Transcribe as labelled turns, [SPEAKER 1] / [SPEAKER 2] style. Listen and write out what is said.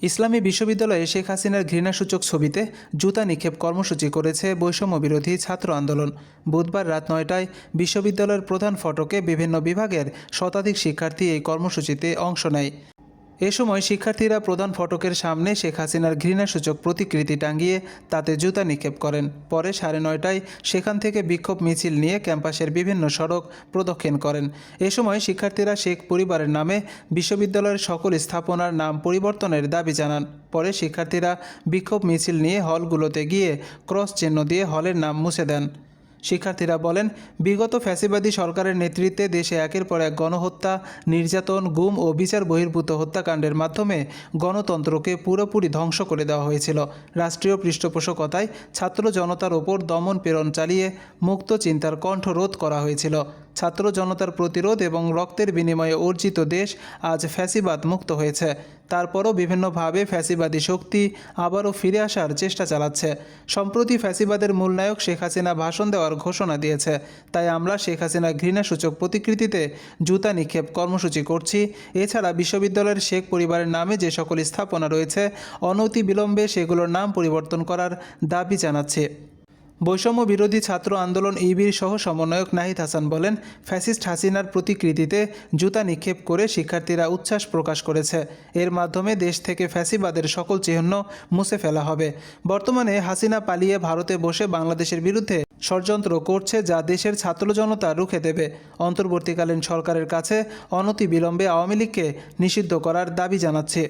[SPEAKER 1] ইসলামী বিশ্ববিদ্যালয়ে শেখ হাসিনার ঘৃণাসূচক ছবিতে জুতা নিক্ষেপ কর্মসূচি করেছে বৈষম্য বিরোধী ছাত্র আন্দোলন। বুধবার রাত ৯টায় বিশ্ববিদ্যালয়ের প্রধান ফটকে বিভিন্ন বিভাগের শতাধিক শিক্ষার্থী এই কর্মসূচিতে অংশ নেয়। এ সময় শিক্ষার্থীরা প্রধান ফটকের সামনে শেখ হাসিনার ঘৃণাসূচক প্রতিকৃতি টাঙিয়ে তাতে জুতা নিক্ষেপ করেন। পরে ৯:৩০টায় সেখান থেকে বিক্ষোভ মিছিল নিয়ে ক্যাম্পাসের বিভিন্ন সড়ক প্রদক্ষিণ করেন। এ সময় শিক্ষার্থীরা শেখ পরিবারের নামে বিশ্ববিদ্যালয়ের সকল স্থাপনার নাম পরিবর্তনের দাবি জানান। পরে শিক্ষার্থীরা বিক্ষোভ মিছিল নিয়ে হলগুলোতে গিয়ে ক্রস চিহ্ন দিয়ে হলের নাম মুছে দেন। শিক্ষার্থীরা বলেন, বিগত ফ্যাসিবাদী সরকারের নেতৃত্বে দেশে একের পর এক গণহত্যা, নির্যাতন, গুম ও বিচার বহির্ভূত হত্যাকাণ্ডের মাধ্যমে গণতন্ত্রকে পুরোপুরি ধ্বংস করে দেওয়া হয়েছিল। রাষ্ট্রীয় পৃষ্ঠপোষকতায় ছাত্র জনতার ওপর দমন পীড়ন চালিয়ে মুক্ত চিন্তার কণ্ঠরোধ করা হয়েছিল। ছাত্র জনতার প্রতিরোধ এবং রক্তের বিনিময়ে অর্জিত দেশ আজ ফ্যাসিবাদ মুক্ত হয়েছে। তারপরও বিভিন্নভাবে ফ্যাসিবাদী শক্তি আবারও ফিরে আসার চেষ্টা চালাচ্ছে। সম্প্রতি ফ্যাসিবাদের মূল নায়ক শেখ হাসিনা ভাষণ দেওয়ার ঘোষণা দিয়েছে। তাই আমরা শেখ হাসিনা ঘৃণাসূচক প্রতিকৃতিতে জুতা নিক্ষেপ কর্মসূচি করছি। এছাড়া বিশ্ববিদ্যালয়ের শেখ পরিবারের নামে যে সকল স্থাপনা রয়েছে অনতিবিলম্বে সেগুলোর নাম পরিবর্তন করার দাবি জানাচ্ছি। বৈষম্য বিরোধী ছাত্র আন্দোলন ইবির সহ সমন্বয়ক নাহিদ হাসান বলেন, ফ্যাসিস্ট হাসিনার প্রতিকৃতিতে জুতা নিক্ষেপ করে শিক্ষার্থীরা উচ্ছ্বাস প্রকাশ করেছে। এর মাধ্যমে দেশ থেকে ফ্যাসিবাদের সকল চিহ্ন মুছে ফেলা হবে। বর্তমানে হাসিনা পালিয়ে ভারতে বসে বাংলাদেশের বিরুদ্ধে ষড়যন্ত্র করছে, যা দেশের ছাত্র জনতা রুখে দেবে। অন্তর্বর্তীকালীন সরকারের কাছে অনতিবিলম্বে আওয়ামী লীগকে নিষিদ্ধ করার দাবি জানাচ্ছে।